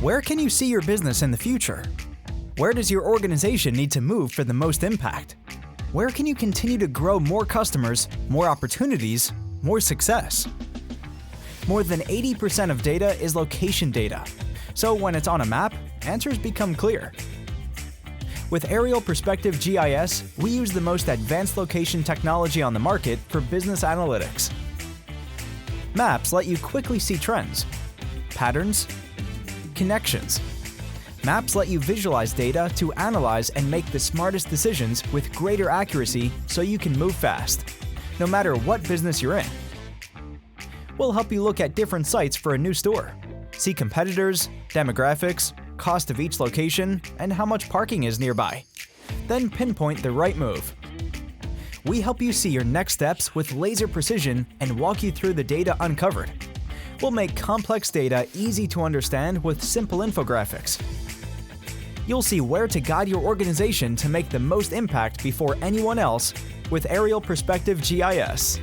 Where can you see your business in the future? Where does your organization need to move for the most impact? Where can you continue to grow more customers, more opportunities, more success? More than 80% of data is location data, so when it's on a map, answers become clear. With Aerial Perspective GIS, we use the most advanced location technology on the market for business analytics. Maps let you quickly see trends, patterns, connections. Maps let you visualize data to analyze and make the smartest decisions with greater accuracy so you can move fast, no matter what business you're in. We'll help you look at different sites for a new store, see competitors, demographics, cost of each location, and how much parking is nearby. Then pinpoint the right move. We help you see your next steps with laser precision and walk you through the data uncovered. We'll make complex data easy to understand with simple infographics. You'll see where to guide your organization to make the most impact before anyone else with Aerial Perspective GIS.